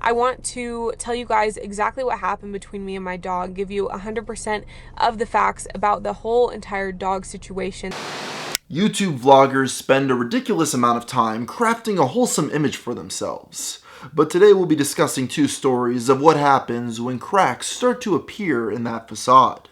I want to tell you guys exactly what happened between me and my dog, give you 100% of the facts about the whole entire dog situation. YouTube vloggers spend a ridiculous amount of time crafting a wholesome image for themselves. But today we'll be discussing two stories of what happens when cracks start to appear in that facade.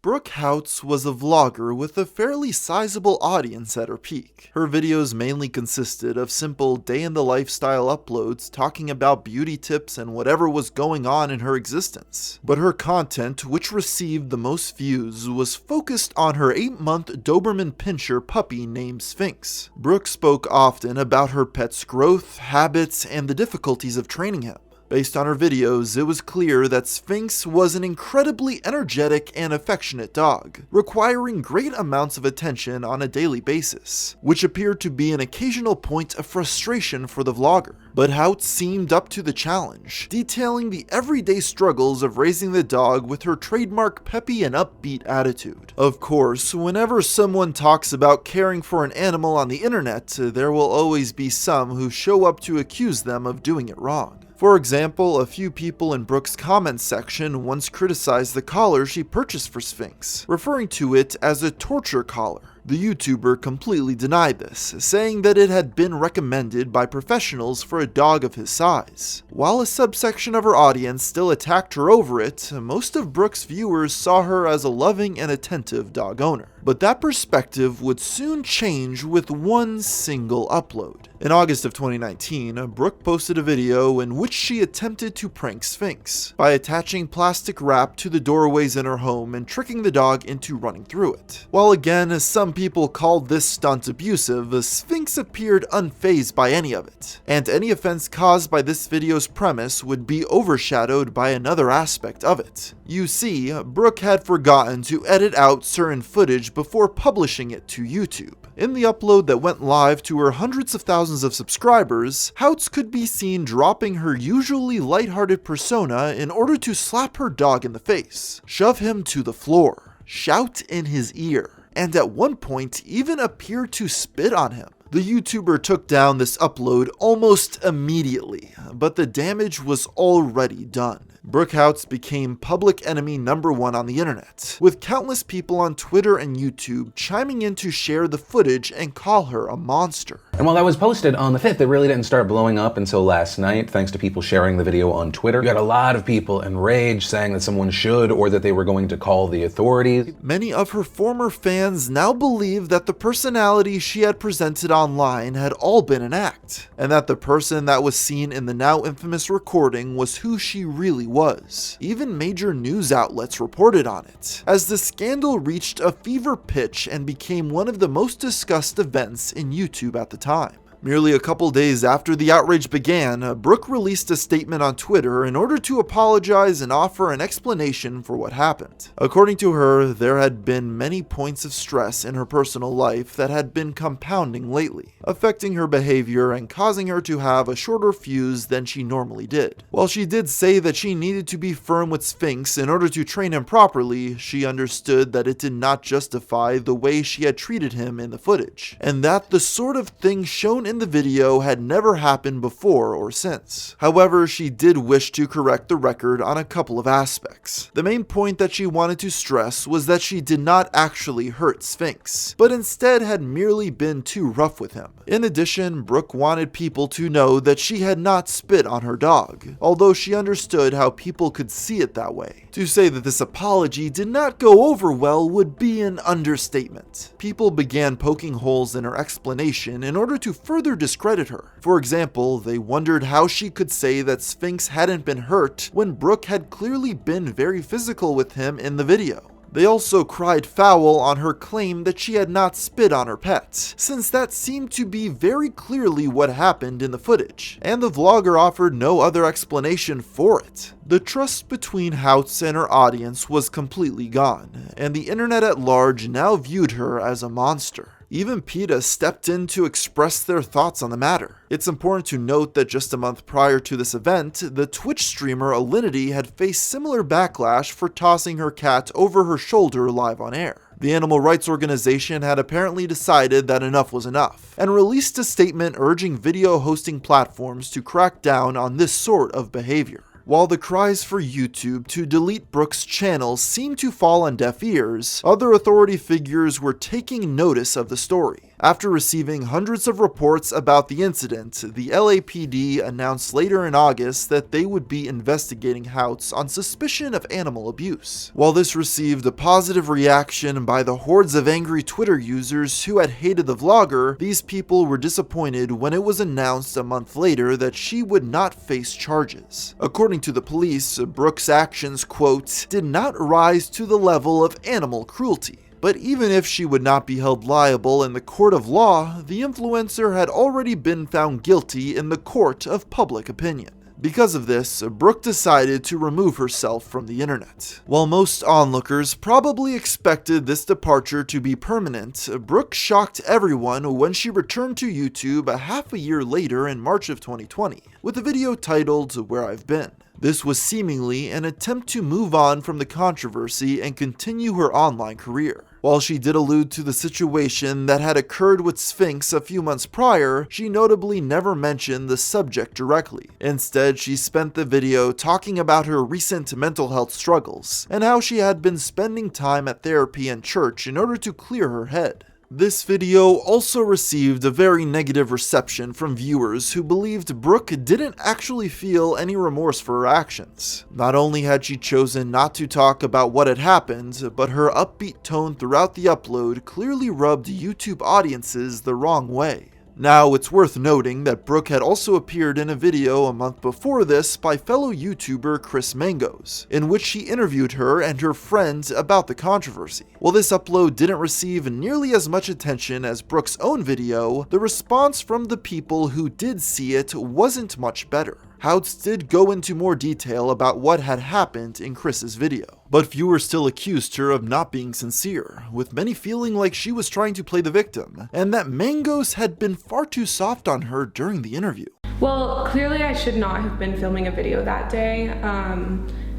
Brooke Houts was a vlogger with a fairly sizable audience at her peak. Her videos mainly consisted of simple day-in-the-lifestyle uploads talking about beauty tips and whatever was going on in her existence. But her content, which received the most views, was focused on her 8-month Doberman Pinscher puppy named Sphinx. Brooke spoke often about her pet's growth, habits, and the difficulties of training him. Based on her videos, it was clear that Sphinx was an incredibly energetic and affectionate dog, requiring great amounts of attention on a daily basis, which appeared to be an occasional point of frustration for the vlogger. But Houts seemed up to the challenge, detailing the everyday struggles of raising the dog with her trademark peppy and upbeat attitude. Of course, whenever someone talks about caring for an animal on the internet, there will always be some who show up to accuse them of doing it wrong. For example, a few people in Brooke's comments section once criticized the collar she purchased for Sphinx, referring to it as a torture collar. The YouTuber completely denied this, saying that it had been recommended by professionals for a dog of his size. While a subsection of her audience still attacked her over it, most of Brooke's viewers saw her as a loving and attentive dog owner. But that perspective would soon change with one single upload. In August of 2019, Brooke posted a video in which she attempted to prank Sphinx by attaching plastic wrap to the doorways in her home and tricking the dog into running through it. While again, some people called this stunt abusive, Sphinx appeared unfazed by any of it, and any offense caused by this video's premise would be overshadowed by another aspect of it. You see, Brooke had forgotten to edit out certain footage before publishing it to YouTube. In the upload that went live to her hundreds of thousands of subscribers, Houts could be seen dropping her usually lighthearted persona in order to slap her dog in the face, shove him to the floor, shout in his ear, and at one point even appear to spit on him. The YouTuber took down this upload almost immediately, but the damage was already done. Brooke Houts became public enemy #1 on the internet, with countless people on Twitter and YouTube chiming in to share the footage and call her a monster. And while that was posted on the 5th, it really didn't start blowing up until last night, thanks to people sharing the video on Twitter. You had a lot of people enraged, saying that someone should or that they were going to call the authorities. Many of her former fans now believe that the personality she had presented online had all been an act, and that the person that was seen in the now infamous recording was who she really was. Even major news outlets reported on it, as the scandal reached a fever pitch and became one of the most discussed events in YouTube at the time. Merely a couple days after the outrage began, Brooke released a statement on Twitter in order to apologize and offer an explanation for what happened. According to her, there had been many points of stress in her personal life that had been compounding lately, affecting her behavior and causing her to have a shorter fuse than she normally did. While she did say that she needed to be firm with Sphinx in order to train him properly, she understood that it did not justify the way she had treated him in the footage, and that the sort of thing shown in the video had never happened before or since. However, she did wish to correct the record on a couple of aspects. The main point that she wanted to stress was that she did not actually hurt Sphinx, but instead had merely been too rough with him. In addition, Brooke wanted people to know that she had not spit on her dog, although she understood how people could see it that way. To say that this apology did not go over well would be an understatement. People began poking holes in her explanation in order to further discredit her. For example, they wondered how she could say that Sphinx hadn't been hurt when Brooke had clearly been very physical with him in the video. They also cried foul on her claim that she had not spit on her pet, since that seemed to be very clearly what happened in the footage, and the vlogger offered no other explanation for it. The trust between Houts and her audience was completely gone, and the internet at large now viewed her as a monster. Even PETA stepped in to express their thoughts on the matter. It's important to note that just a month prior to this event, the Twitch streamer Alinity had faced similar backlash for tossing her cat over her shoulder live on air. The animal rights organization had apparently decided that enough was enough, and released a statement urging video hosting platforms to crack down on this sort of behavior. While the cries for YouTube to delete Brooke's channel seemed to fall on deaf ears, other authority figures were taking notice of the story. After receiving hundreds of reports about the incident, the LAPD announced later in August that they would be investigating Houts on suspicion of animal abuse. While this received a positive reaction by the hordes of angry Twitter users who had hated the vlogger, these people were disappointed when it was announced a month later that she would not face charges. According to the police, Brooke's actions, quote, did not rise to the level of animal cruelty. But even if she would not be held liable in the court of law, the influencer had already been found guilty in the court of public opinion. Because of this, Brooke decided to remove herself from the internet. While most onlookers probably expected this departure to be permanent, Brooke shocked everyone when she returned to YouTube a half a year later in March of 2020, with a video titled Where I've Been. This was seemingly an attempt to move on from the controversy and continue her online career. While she did allude to the situation that had occurred with Sphinx a few months prior, she notably never mentioned the subject directly. Instead, she spent the video talking about her recent mental health struggles, and how she had been spending time at therapy and church in order to clear her head. This video also received a very negative reception from viewers who believed Brooke didn't actually feel any remorse for her actions. Not only had she chosen not to talk about what had happened, but her upbeat tone throughout the upload clearly rubbed YouTube audiences the wrong way. Now, it's worth noting that Brooke had also appeared in a video a month before this by fellow YouTuber Chris Mangos, in which she interviewed her and her friends about the controversy. While this upload didn't receive nearly as much attention as Brooke's own video, the response from the people who did see it wasn't much better. Houts did go into more detail about what had happened in Chris's video, but viewers still accused her of not being sincere, with many feeling like she was trying to play the victim, and that Mangos had been far too soft on her during the interview. Well, clearly I should not have been filming a video that day.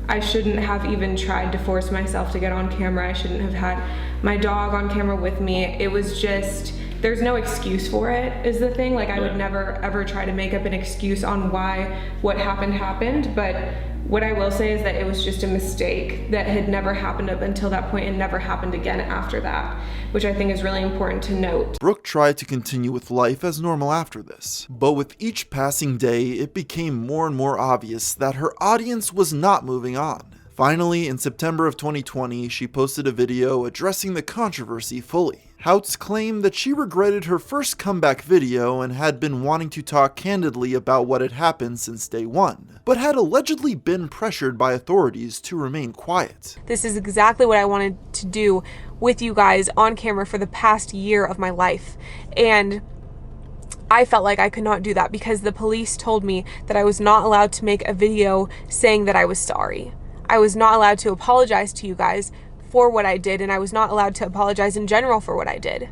I shouldn't have even tried to force myself to get on camera. I shouldn't have had my dog on camera with me. It was just, there's no excuse for it, is the thing. Like, I would never ever try to make up an excuse on why what happened, but what I will say is that it was just a mistake that had never happened up until that point and never happened again after that, which I think is really important to note. Brooke tried to continue with life as normal after this, but with each passing day, it became more and more obvious that her audience was not moving on. Finally, in September of 2020, she posted a video addressing the controversy fully. Houts claimed that she regretted her first comeback video and had been wanting to talk candidly about what had happened since day one, but had allegedly been pressured by authorities to remain quiet. This is exactly what I wanted to do with you guys on camera for the past year of my life, and I felt like I could not do that because the police told me that I was not allowed to make a video saying that I was sorry. I was not allowed to apologize to you guys for what I did, and I was not allowed to apologize in general for what I did.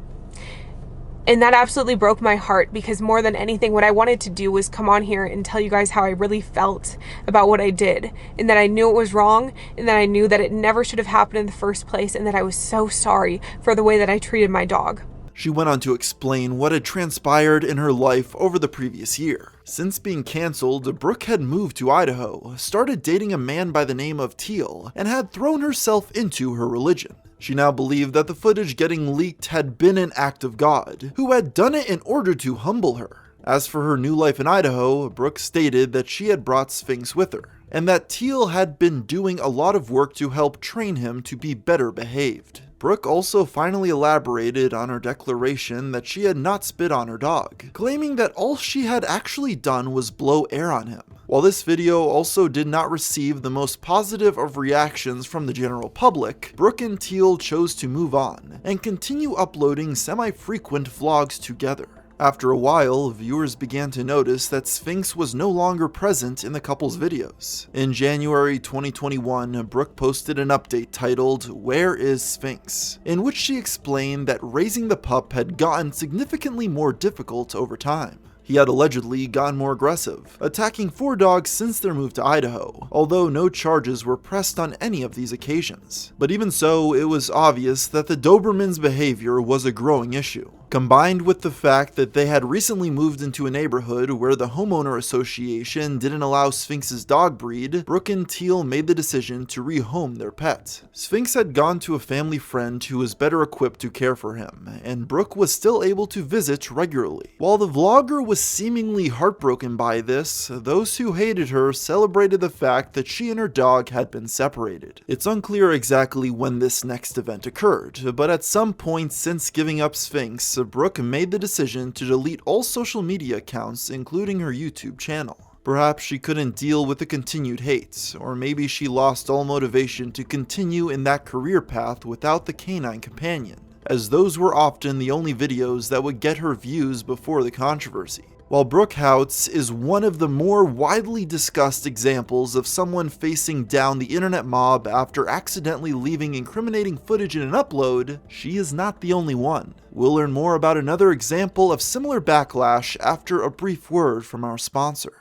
And that absolutely broke my heart, because more than anything, what I wanted to do was come on here and tell you guys how I really felt about what I did, and that I knew it was wrong, and that I knew that it never should have happened in the first place, and that I was so sorry for the way that I treated my dog. She went on to explain what had transpired in her life over the previous year. Since being cancelled, Brooke had moved to Idaho, started dating a man by the name of Teal, and had thrown herself into her religion. She now believed that the footage getting leaked had been an act of God, who had done it in order to humble her. As for her new life in Idaho, Brooke stated that she had brought Sphinx with her, and that Teal had been doing a lot of work to help train him to be better behaved. Brooke also finally elaborated on her declaration that she had not spit on her dog, claiming that all she had actually done was blow air on him. While this video also did not receive the most positive of reactions from the general public, Brooke and Teal chose to move on and continue uploading semi-frequent vlogs together. After a while, viewers began to notice that Sphinx was no longer present in the couple's videos. In January 2021, Brooke posted an update titled, "Where is Sphinx?", in which she explained that raising the pup had gotten significantly more difficult over time. He had allegedly gotten more aggressive, attacking 4 dogs since their move to Idaho, although no charges were pressed on any of these occasions. But even so, it was obvious that the Dobermans' behavior was a growing issue. Combined with the fact that they had recently moved into a neighborhood where the homeowner association didn't allow Sphinx's dog breed, Brooke and Teal made the decision to rehome their pet. Sphinx had gone to a family friend who was better equipped to care for him, and Brooke was still able to visit regularly. While the vlogger was seemingly heartbroken by this, those who hated her celebrated the fact that she and her dog had been separated. It's unclear exactly when this next event occurred, but at some point since giving up Sphinx, Brooke made the decision to delete all social media accounts, including her YouTube channel. Perhaps she couldn't deal with the continued hate, or maybe she lost all motivation to continue in that career path without the canine companion, as those were often the only videos that would get her views before the controversy. While Brooke Houts is one of the more widely discussed examples of someone facing down the internet mob after accidentally leaving incriminating footage in an upload, she is not the only one. We'll learn more about another example of similar backlash after a brief word from our sponsor.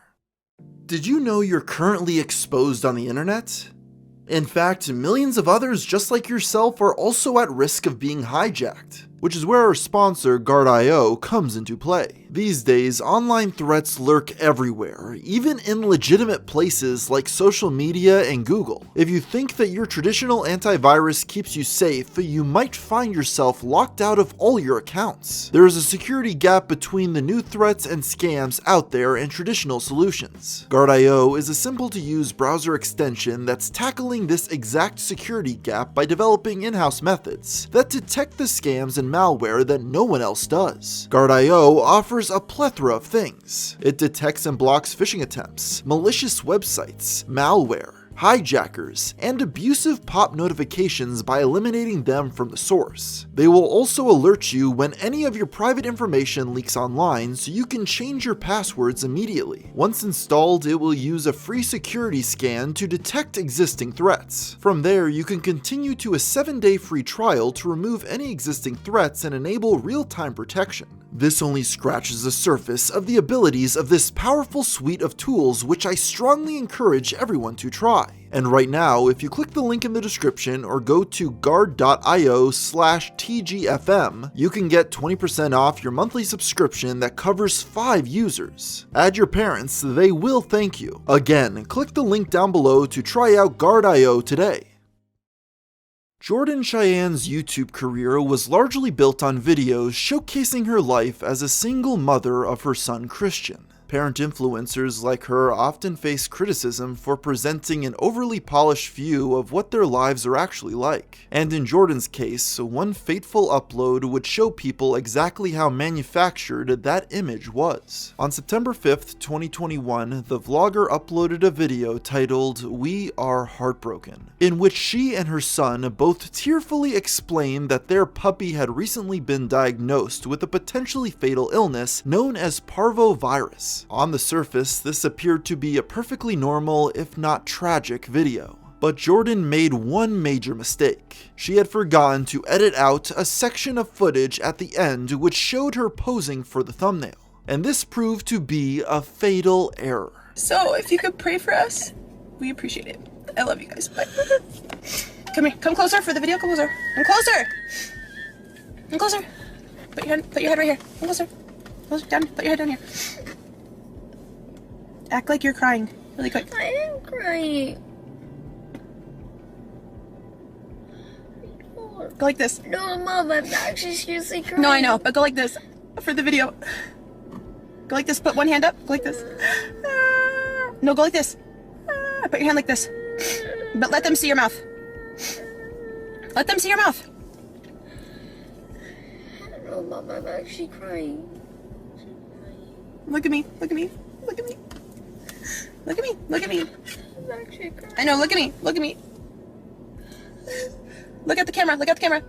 Did you know you're currently exposed on the internet? In fact, millions of others just like yourself are also at risk of being hijacked, which is where our sponsor, Guard.io, comes into play. These days, online threats lurk everywhere, even in legitimate places like social media and Google. If you think that your traditional antivirus keeps you safe, you might find yourself locked out of all your accounts. There is a security gap between the new threats and scams out there and traditional solutions. Guard.io is a simple-to-use browser extension that's tackling this exact security gap by developing in-house methods that detect the scams and malware that no one else does. Guard.io offers a plethora of things. It detects and blocks phishing attempts, malicious websites, malware, hijackers, and abusive pop notifications by eliminating them from the source. They will also alert you when any of your private information leaks online so you can change your passwords immediately. Once installed, it will use a free security scan to detect existing threats. From there, you can continue to a 7-day free trial to remove any existing threats and enable real-time protection. This only scratches the surface of the abilities of this powerful suite of tools, which I strongly encourage everyone to try. And right now, if you click the link in the description or go to guard.io/tgfm, you can get 20% off your monthly subscription that covers 5 users. Add your parents, they will thank you. Again, click the link down below to try out Guard.io today. Jordan Cheyenne's YouTube career was largely built on videos showcasing her life as a single mother of her son Christian. Parent influencers like her often face criticism for presenting an overly polished view of what their lives are actually like. And in Jordan's case, one fateful upload would show people exactly how manufactured that image was. On September 5th, 2021, the vlogger uploaded a video titled "We Are Heartbroken," in which she and her son both tearfully explained that their puppy had recently been diagnosed with a potentially fatal illness known as parvovirus. On the surface, this appeared to be a perfectly normal, if not tragic, video. But Jordan made one major mistake. She had forgotten to edit out a section of footage at the end which showed her posing for the thumbnail. And this proved to be a fatal error. So, if you could pray for us, we appreciate it. I love you guys. Bye. Come here. Come closer for the video. Come closer. Come closer. Come closer. Put your head right here. Come closer. Closer. Down. Put your head down here. Act like you're crying, really quick. I am crying. Go like this. No, Mom, I'm actually seriously crying. No, I know, but go like this for the video. Go like this. Put one hand up. Go like this. No, go like this. Put your hand like this. But let them see your mouth. Let them see your mouth. No, Mom, I'm actually crying. Look at me. Look at me. Look at me. Look at me. Look at me. I'm actually crying. I know. Look at me. Look at me. Look at the camera. Look at the camera.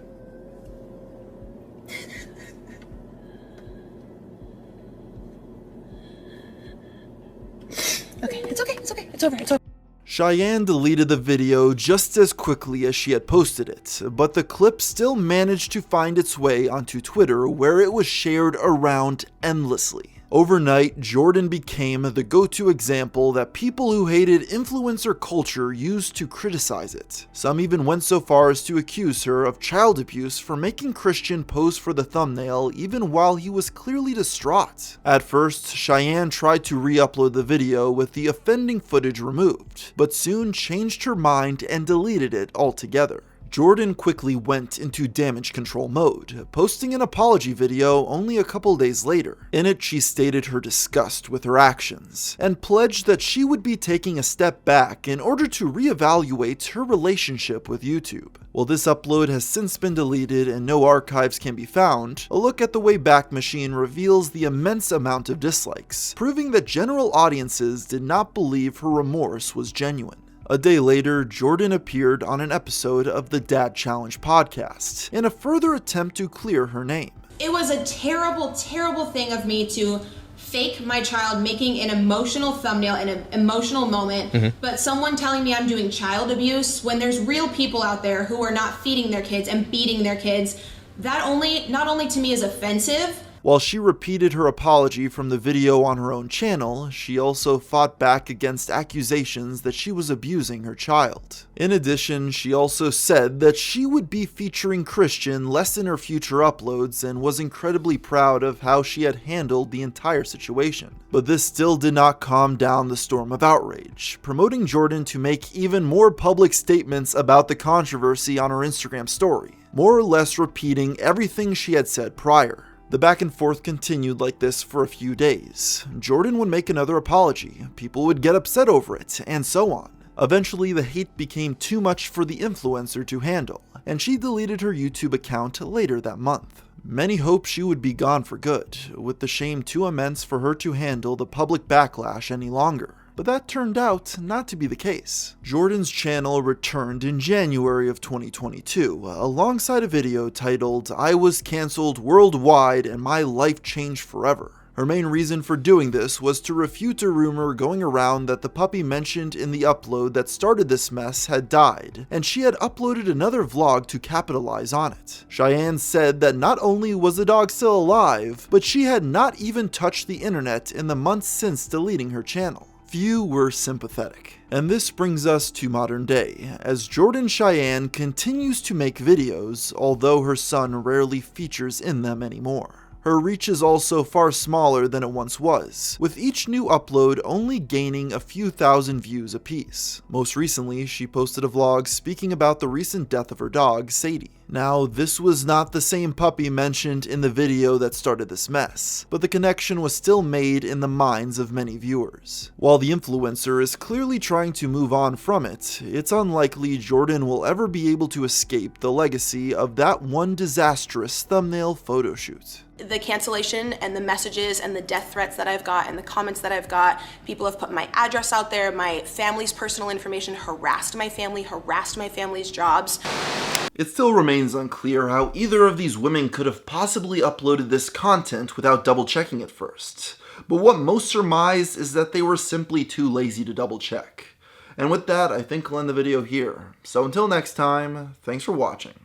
Okay. It's okay. It's okay. It's over. It's over. Cheyenne deleted the video just as quickly as she had posted it, but the clip still managed to find its way onto Twitter, where it was shared around endlessly. Overnight, Jordan became the go-to example that people who hated influencer culture used to criticize it. Some even went so far as to accuse her of child abuse for making Christian pose for the thumbnail even while he was clearly distraught. At first, Cheyenne tried to re-upload the video with the offending footage removed, but soon changed her mind and deleted it altogether. Jordan quickly went into damage control mode, posting an apology video only a couple days later. In it, she stated her disgust with her actions, and pledged that she would be taking a step back in order to reevaluate her relationship with YouTube. While this upload has since been deleted and no archives can be found, a look at the Wayback Machine reveals the immense amount of dislikes, proving that general audiences did not believe her remorse was genuine. A day later, Jordan appeared on an episode of the Dad Challenge podcast in a further attempt to clear her name. It was a terrible, terrible thing of me to fake my child making an emotional thumbnail in an emotional moment, but someone telling me I'm doing child abuse when there's real people out there who are not feeding their kids and beating their kids, that not only to me is offensive. While she repeated her apology from the video on her own channel, she also fought back against accusations that she was abusing her child. In addition, she also said that she would be featuring Christian less in her future uploads and was incredibly proud of how she had handled the entire situation. But this still did not calm down the storm of outrage, promoting Jordan to make even more public statements about the controversy on her Instagram story, more or less repeating everything she had said prior. The back and forth continued like this for a few days. Jordan would make another apology, people would get upset over it, and so on. Eventually, the hate became too much for the influencer to handle, and she deleted her YouTube account later that month. Many hoped she would be gone for good, with the shame too immense for her to handle the public backlash any longer. But that turned out not to be the case. Jordan's channel returned in January of 2022, alongside a video titled, "I was cancelled worldwide and my life changed forever." Her main reason for doing this was to refute a rumor going around that the puppy mentioned in the upload that started this mess had died, and she had uploaded another vlog to capitalize on it. Cheyenne said that not only was the dog still alive, but she had not even touched the internet in the months since deleting her channel. Few were sympathetic. And this brings us to modern day, as Jordan Cheyenne continues to make videos, although her son rarely features in them anymore. Her reach is also far smaller than it once was, with each new upload only gaining a few thousand views apiece. Most recently, she posted a vlog speaking about the recent death of her dog, Sadie. Now, this was not the same puppy mentioned in the video that started this mess, but the connection was still made in the minds of many viewers. While the influencer is clearly trying to move on from it, it's unlikely Jordan will ever be able to escape the legacy of that one disastrous thumbnail photo shoot. The cancellation and the messages and the death threats that I've got and the comments that I've got, people have put my address out there, my family's personal information, harassed my family's jobs. It still remains unclear how either of these women could have possibly uploaded this content without double checking it first. But what most surmise is that they were simply too lazy to double check. And with that, I think I'll end the video here. So until next time, thanks for watching.